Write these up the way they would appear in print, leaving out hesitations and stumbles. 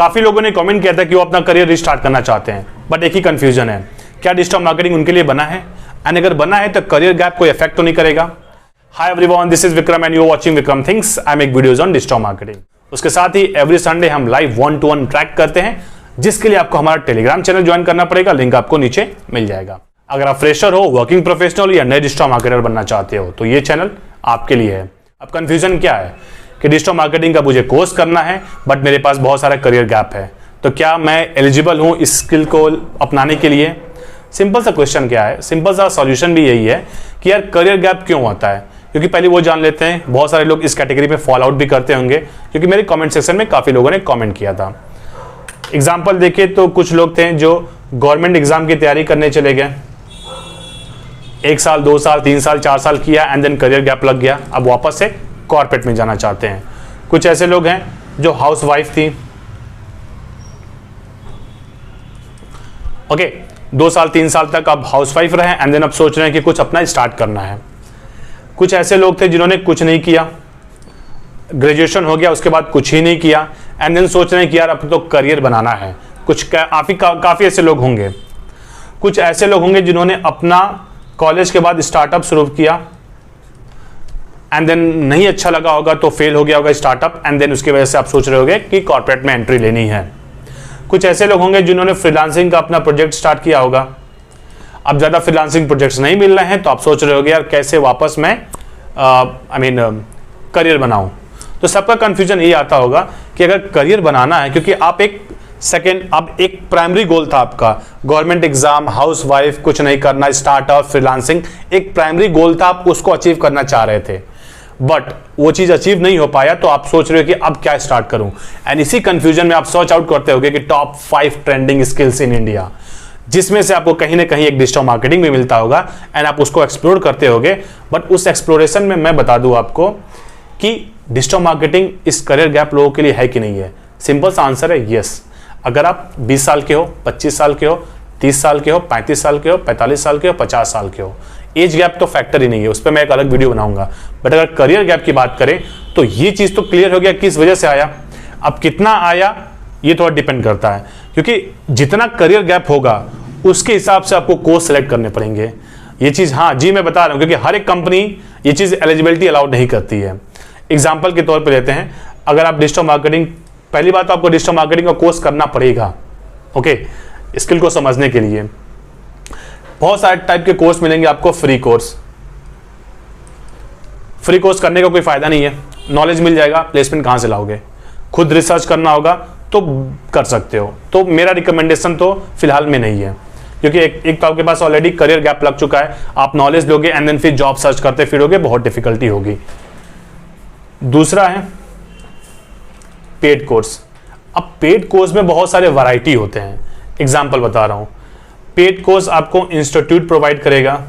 काफी लोगों ने कमेंट किया था कि वो अपना करियर रिस्टार्ट करना चाहते हैं, बट एक ही कंफ्यूजन है, क्या डिजिटल मार्केटिंग उनके लिए बना है, एंड अगर बना है तो करियर गैप कोई इफेक्ट तो नहीं करेगा। Hi everyone, this is Vikram and you are watching Vikram things. I make videos on digital marketing. उसके साथ ही एवरी संडे हम लाइव 1-to-1 ट्रैक करते हैं, जिसके लिए आपको हमारा टेलीग्राम चैनल ज्वाइन करना पड़ेगा, लिंक आपको नीचे मिल जाएगा। अगर आप फ्रेशर हो, वर्किंग प्रोफेशनल या नए डिजिटल मार्केटर बनना चाहते हो तो ये चैनल आपके लिए है। अब कंफ्यूजन क्या है कि डिजिटल मार्केटिंग का मुझे कोर्स करना है बट मेरे पास बहुत सारा करियर गैप है, तो क्या मैं एलिजिबल हूं इस स्किल को अपनाने के लिए? सिंपल सा क्वेश्चन क्या है, सिंपल सा सॉल्यूशन भी यही है कि यार करियर गैप क्यों होता है, क्योंकि पहले वो जान लेते हैं। बहुत सारे लोग इस कैटेगरी पे फॉल आउट भी करते होंगे, क्योंकि मेरे कमेंट सेक्शन में काफी लोगों ने कमेंट किया था। एग्जाम्पल देखे तो कुछ लोग थे जो गवर्नमेंट एग्जाम की तैयारी करने चले गए, 1 साल 2 साल 3 साल 4 साल किया एंड देन करियर गैप लग गया, अब वापस से कॉर्पोरेट में जाना चाहते हैं। कुछ ऐसे लोग हैं जो हाउस वाइफ थी, ओके 2 साल 3 साल तक अब हाउस वाइफ रहे एंड देन अब सोच रहे हैं कि कुछ अपना स्टार्ट करना है। कुछ ऐसे लोग थे जिन्होंने कुछ नहीं किया, ग्रेजुएशन हो गया उसके बाद कुछ ही नहीं किया एंड देन सोच रहे हैं कि यार अब तो करियर बनाना है। कुछ काफी ऐसे लोग होंगे। कुछ ऐसे लोग होंगे जिन्होंने अपना कॉलेज के बाद स्टार्टअप शुरू किया एंड देन नहीं अच्छा लगा होगा तो फेल हो गया होगा स्टार्टअप, एंड देन उसकी वजह से आप सोच रहे होगे कि कॉर्पोरेट में एंट्री लेनी है। कुछ ऐसे लोग होंगे जिन्होंने फ्रीलांसिंग का अपना प्रोजेक्ट स्टार्ट किया होगा, अब ज्यादा फ्रीलांसिंग प्रोजेक्ट्स नहीं मिल रहे हैं तो आप सोच रहे होगे यार कैसे वापस मैं करियर बनाऊं। तो सबका कंफ्यूजन ये आता होगा कि अगर करियर बनाना है, क्योंकि आप एक प्राइमरी गोल था आपका, गवर्नमेंट एग्जाम, हाउस वाइफ, कुछ नहीं करना, स्टार्टअप, फ्रीलांसिंग, एक प्राइमरी गोल था, आप उसको अचीव करना चाह रहे थे, बट वो चीज अचीव नहीं हो पाया तो आप सोच रहे हो कि अब क्या स्टार्ट करूं। एंड इसी कंफ्यूजन में आप सर्च आउट करते होगे कि top 5 trending skills in India, जिसमें से आपको कहीं ना कहीं एक डिजिटल मार्केटिंग भी मिलता होगा एंड आप उसको एक्सप्लोर करते होगे। बट उस एक्सप्लोरेशन में मैं बता दूं आपको कि डिजिटल मार्केटिंग इस करियर गैप लोगों के लिए है कि नहीं है। सिंपल सा आंसर है यस। अगर आप 20 साल के हो, 25 साल के हो, 30 साल के हो, 35 साल के हो, 45 साल के हो, 50 साल के हो, एज गैप तो फैक्टर ही नहीं है, उस पर मैं एक अलग वीडियो बनाऊंगा। बट अगर करियर गैप की बात करें तो ये चीज तो क्लियर हो गया किस वजह से आया। अब कितना आया ये थोड़ा डिपेंड करता है, क्योंकि जितना करियर गैप होगा उसके हिसाब से आपको कोर्स सेलेक्ट करने पड़ेंगे। ये चीज हाँ जी मैं बता रहा हूं, क्योंकि हर एक कंपनी ये चीज एलिजिबिलिटी अलाउड नहीं करती है। एग्जाम्पल के तौर पर लेते हैं, अगर आप डिजिटल मार्केटिंग, पहली बात तो आपको डिजिटल मार्केटिंग का कोर्स करना पड़ेगा, ओके, स्किल को समझने के लिए। बहुत सारे टाइप के कोर्स मिलेंगे आपको, फ्री कोर्स करने का कोई फायदा नहीं है, नॉलेज मिल जाएगा, प्लेसमेंट कहां से लाओगे? खुद रिसर्च करना होगा तो कर सकते हो। तो मेरा रिकमेंडेशन तो फिलहाल में नहीं है, क्योंकि एक तो आपके पास ऑलरेडी करियर गैप लग चुका है, आप नॉलेज लोगे एंड देन फिर जॉब सर्च करते फिरोगे, बहुत डिफिकल्टी होगी। दूसरा है पेड कोर्स। अब पेड कोर्स में बहुत सारे वैरायटी होते हैं। एग्जाम्पल बता रहा हूं, पेड कोर्स आपको इंस्टीट्यूट प्रोवाइड करेगा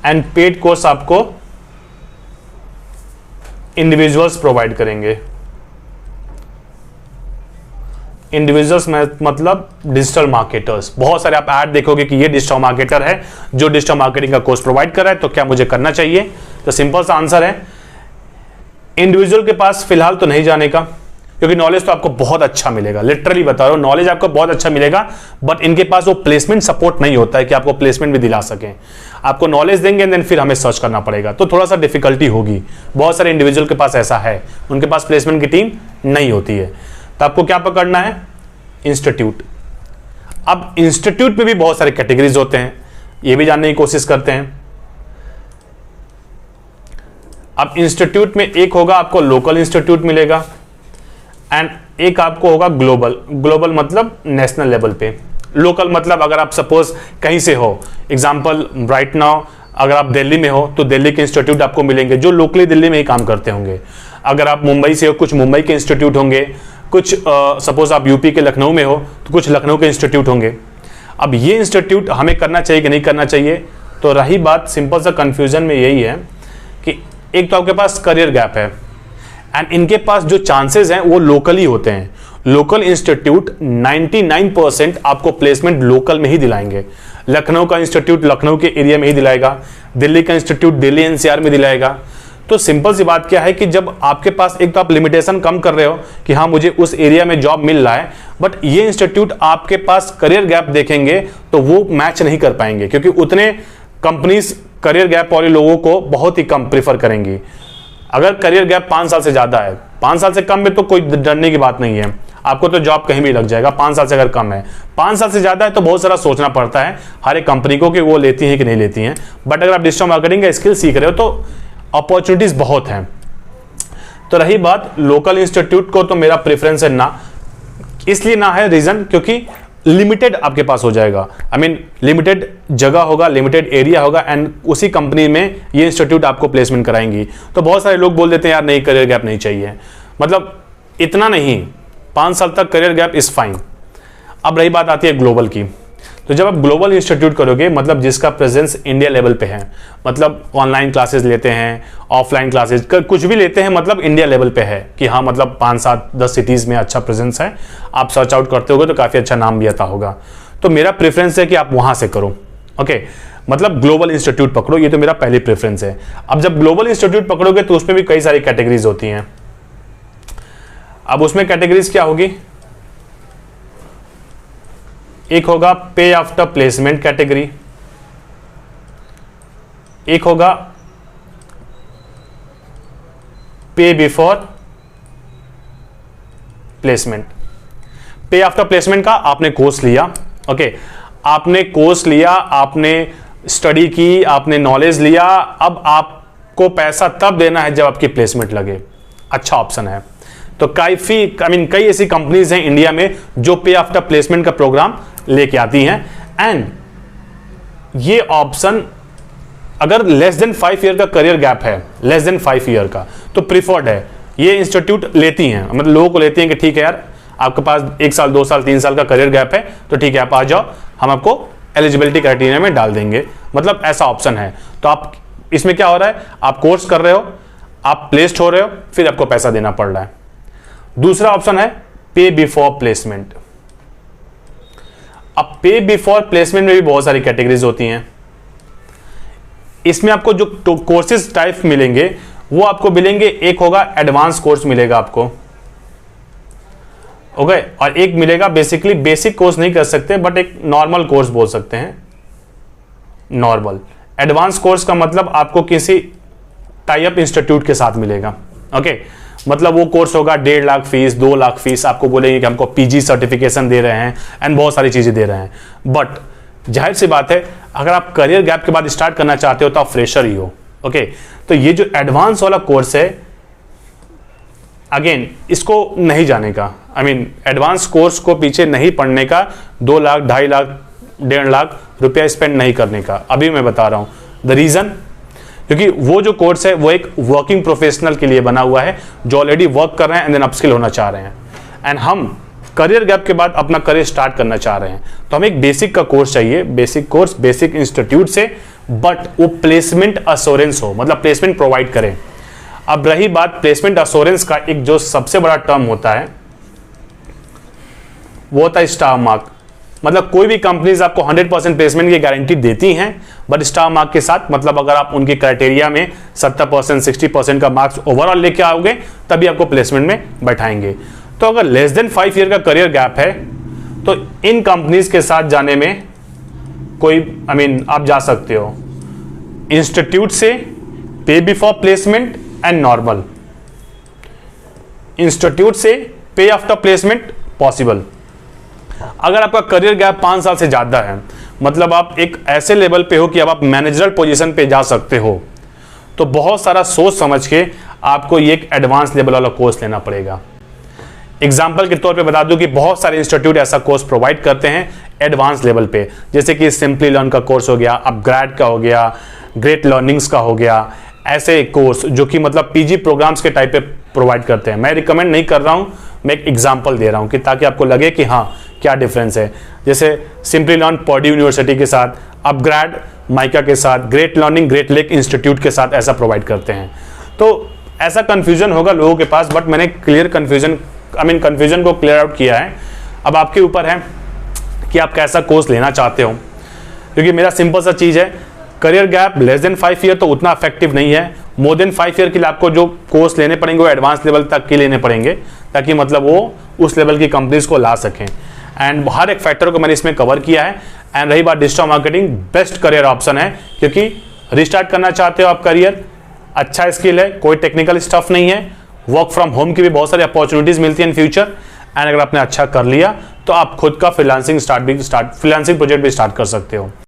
एंड पेड कोर्स आपको इंडिविजुअल्स प्रोवाइड करेंगे। इंडिविजुअल्स मतलब डिजिटल मार्केटर्स। बहुत सारे आप ऐड देखोगे कि ये डिजिटल मार्केटर है जो डिजिटल मार्केटिंग का कोर्स प्रोवाइड कर रहा है, तो क्या मुझे करना चाहिए? तो सिंपल सा आंसर है इंडिविजुअल के पास फिलहाल तो नहीं जाने का, क्योंकि नॉलेज तो आपको बहुत अच्छा मिलेगा, लिटरली बता रहा हूं, नॉलेज आपको बहुत अच्छा मिलेगा, बट इनके पास वो प्लेसमेंट सपोर्ट नहीं होता है कि आपको प्लेसमेंट भी दिला सकें। आपको नॉलेज देंगे देन फिर हमें सर्च करना पड़ेगा, तो थोड़ा सा डिफिकल्टी होगी। बहुत सारे इंडिविजुअल के पास ऐसा है, उनके पास प्लेसमेंट की टीम नहीं होती है, तो आपको क्या पकड़ना है? इंस्टीट्यूट। अब इंस्टीट्यूट में भी बहुत सारे कैटेगरीज होते हैं, ये भी जानने की कोशिश करते हैं। अब इंस्टीट्यूट में एक होगा आपको लोकल इंस्टीट्यूट मिलेगा एंड एक आपको होगा ग्लोबल मतलब नेशनल लेवल पे। लोकल मतलब अगर आप सपोज कहीं से हो, एग्जांपल राइट नाउ अगर आप दिल्ली में हो तो दिल्ली के इंस्टीट्यूट आपको मिलेंगे जो लोकली दिल्ली में ही काम करते होंगे। अगर आप मुंबई से हो, कुछ मुंबई के इंस्टीट्यूट होंगे, कुछ सपोज आप यूपी के लखनऊ में हो तो कुछ लखनऊ के इंस्टीट्यूट होंगे। अब ये इंस्टीट्यूट हमें करना चाहिए कि नहीं करना चाहिए? तो रही बात सिंपल सा कंफ्यूजन में यही है कि एक तो आपके पास करियर गैप है एंड इनके पास जो चांसेस हैं वो लोकली होते हैं। लोकल इंस्टीट्यूट 99% आपको प्लेसमेंट लोकल में ही दिलाएंगे। लखनऊ का इंस्टीट्यूट लखनऊ के एरिया में ही दिलाएगा, दिल्ली का इंस्टीट्यूट दिल्ली एनसीआर में दिलाएगा, तो सिंपल सी बात क्या है कि जब आपके पास एक तो आप लिमिटेशन कम कर रहे हो कि हाँ मुझे उस एरिया में जॉब मिल रहा है, बट ये इंस्टीट्यूट आपके पास करियर गैप देखेंगे तो वो मैच नहीं कर पाएंगे, क्योंकि उतने कंपनीज करियर गैप वाले लोगों को बहुत ही कम प्रीफर करेंगी। अगर करियर गैप 5 साल से ज्यादा है, 5 साल से कम में तो कोई डरने की बात नहीं है, आपको तो जॉब कहीं भी लग जाएगा। 5 साल से अगर कम है, 5 साल से ज्यादा है तो बहुत सारा सोचना पड़ता है हर एक कंपनी को कि वो लेती है कि नहीं लेती है। बट अगर आप डिजिटल मार्केटिंग का स्किल सीख रहे हो तो अपॉर्चुनिटीज बहुत हैं। तो रही बात लोकल इंस्टीट्यूट को, तो मेरा प्रेफरेंस है ना, इसलिए ना है रीजन क्योंकि लिमिटेड आपके पास हो जाएगा। आई मीन लिमिटेड जगह होगा, लिमिटेड एरिया होगा, एंड उसी कंपनी में ये इंस्टीट्यूट आपको प्लेसमेंट कराएंगी। तो बहुत सारे लोग बोल देते हैं यार नहीं, करियर गैप नहीं चाहिए, मतलब इतना नहीं, 5 साल तक करियर गैप इज फाइन। अब रही बात आती है ग्लोबल की, तो जब आप ग्लोबल इंस्टीट्यूट करोगे, मतलब जिसका प्रेजेंस इंडिया लेवल पे है, मतलब ऑनलाइन क्लासेस लेते हैं, ऑफलाइन क्लासेस कुछ भी लेते हैं, मतलब इंडिया लेवल पे है कि हाँ मतलब 5, 7, 10 सिटीज़ में अच्छा प्रेजेंस है, आप सर्च आउट करते होगे तो काफ़ी अच्छा नाम भी आता होगा। तो मेरा प्रेफरेंस है कि आप वहाँ से करो, ओके, मतलब ग्लोबल इंस्टीट्यूट पकड़ो, ये तो मेरा पहली प्रेफरेंस है। अब जब ग्लोबल इंस्टीट्यूट पकड़ोगे तो उसमें भी कई सारी कैटेगरीज होती हैं। अब उसमें कैटेगरीज क्या होगी, एक होगा पे आफ्टर प्लेसमेंट कैटेगरी, एक होगा पे बिफोर प्लेसमेंट। पे आफ्टर प्लेसमेंट का आपने कोर्स लिया, ओके, आपने कोर्स लिया, आपने स्टडी की, आपने नॉलेज लिया, अब आपको पैसा तब देना है जब आपकी प्लेसमेंट लगे, अच्छा ऑप्शन है। तो कई ऐसी कंपनीज हैं इंडिया में जो पे आफ्टर प्लेसमेंट का प्रोग्राम लेके आती हैं, एंड ये ऑप्शन अगर लेस देन 5 ईयर का करियर गैप है, लेस देन 5 ईयर का, तो प्रीफर्ड है। ये इंस्टीट्यूट लेती हैं, मतलब लोगों को लेती हैं कि ठीक है यार आपके पास 1 साल 2 साल 3 साल का करियर गैप है तो ठीक है आप आ जाओ, हम आपको एलिजिबिलिटी क्राइटेरिया में डाल देंगे, मतलब ऐसा ऑप्शन है। तो आप इसमें क्या हो रहा है, आप कोर्स कर रहे हो, आप प्लेस्ड हो रहे हो, फिर आपको पैसा देना पड़ रहा है। दूसरा ऑप्शन है पे बिफोर प्लेसमेंट। अब पे बिफोर प्लेसमेंट में भी बहुत सारी कैटेगरीज होती हैं। इसमें आपको जो कोर्सेज टाइप मिलेंगे वो आपको मिलेंगे, एक होगा एडवांस कोर्स मिलेगा आपको, ओके, और एक मिलेगा बेसिकली, बेसिक कोर्स नहीं कर सकते बट एक नॉर्मल कोर्स बोल सकते हैं, नॉर्मल। एडवांस कोर्स का मतलब आपको किसी टाई अप इंस्टीट्यूट के साथ मिलेगा, ओके, मतलब वो कोर्स होगा 1.5 लाख फीस, 2 लाख फीस, आपको बोलेंगे कि हमको पीजी सर्टिफिकेशन दे रहे हैं एंड बहुत सारी चीजें दे रहे हैं। बट जाहिर सी बात है अगर आप करियर गैप के बाद स्टार्ट करना चाहते हो तो आप फ्रेशर ही हो, ओके। तो ये जो एडवांस वाला कोर्स है, अगेन इसको नहीं जाने का, आई मीन एडवांस कोर्स को पीछे नहीं पढ़ने का, 2 लाख 2.5 लाख 1.5 लाख रुपया स्पेंड नहीं करने का। अभी मैं बता रहा हूं द रीजन, क्योंकि वो जो कोर्स है वो एक वर्किंग प्रोफेशनल के लिए बना हुआ है जो ऑलरेडी वर्क कर रहे हैं एंड देन अपस्किल होना चाह रहे हैं, एंड हम करियर गैप के बाद अपना करियर स्टार्ट करना चाह रहे हैं। तो हमें एक बेसिक का कोर्स चाहिए, बेसिक कोर्स बेसिक इंस्टीट्यूट से, बट वो प्लेसमेंट अश्योरेंस हो, मतलब प्लेसमेंट प्रोवाइड करें। अब रही बात प्लेसमेंट अश्योरेंस का, एक जो सबसे बड़ा टर्म होता है वो होता है स्टार मार्क। मतलब कोई भी कंपनीज आपको 100% प्लेसमेंट की गारंटी देती हैं, बट स्टार मार्क के साथ, मतलब अगर आप उनके क्राइटेरिया में 70% 60% का मार्क्स ओवरऑल लेके आओगे तभी आपको प्लेसमेंट में बैठाएंगे। तो अगर लेस देन 5 ईयर का करियर गैप है तो इन कंपनीज के साथ जाने में कोई, आई मीन आप जा सकते हो इंस्टीट्यूट से, पे before placement and normal, institute से पे आफ्टर प्लेसमेंट पॉसिबल। अगर आपका करियर गैप 5 साल से ज्यादा है, मतलब आप एक ऐसे लेवल पे हो कि अब आप मैनेजरल पोजीशन पे जा सकते हो, तो बहुत सारा सोच समझ के आपको ये एक एडवांस लेवल वाला कोर्स लेना पड़ेगा। एग्जाम्पल के तौर पे बता दूं कि बहुत सारे इंस्टीट्यूट ऐसा कोर्स प्रोवाइड करते हैं एडवांस लेवल पे, जैसे कि सिंपली लर्न का कोर्स हो गया, अपग्रेड का हो गया, ग्रेट लर्निंग्स का हो गया, ऐसे कोर्स जो कि मतलब पीजी प्रोग्राम्स के टाइप पे प्रोवाइड करते हैं। मैं रिकमेंड नहीं कर रहा हूं, मैं एक एग्जांपल दे रहा हूं कि ताकि आपको लगे कि हाँ क्या डिफरेंस है। जैसे सिंपली लर्न पर्ड्यू यूनिवर्सिटी के साथ, अपग्रेड माइका के साथ, great learning great lake institute के साथ ऐसा प्रोवाइड करते हैं। तो ऐसा कंफ्यूजन होगा लोगों के पास, बट मैंने क्लियर कंफ्यूजन को क्लियर आउट किया है। अब आपके ऊपर है कि आप कैसा कोर्स लेना चाहते हो, क्योंकि मेरा सिंपल सा चीज़ है, career gap less than 5 year तो उतना इफेक्टिव नहीं है, मोर देन 5 ईयर के लिए आपको जो कोर्स लेने पड़ेंगे वो एडवांस लेवल तक के लेने पड़ेंगे, ताकि मतलब वो उस लेवल की कंपनीज को ला सकें। एंड हर एक फैक्टर को मैंने इसमें कवर किया है। एंड रही बात digital marketing, best career option है, क्योंकि रिस्टार्ट करना चाहते हो आप करियर, अच्छा स्किल है, कोई टेक्निकल स्टफ नहीं है, वर्क फ्रॉम होम की भी बहुत सारी अपॉर्चुनिटीज मिलती है इन फ्यूचर। एंड अगर आपने अच्छा कर लिया तो आप खुद का फ्रीलांसिंग प्रोजेक्ट भी स्टार्ट कर सकते हो।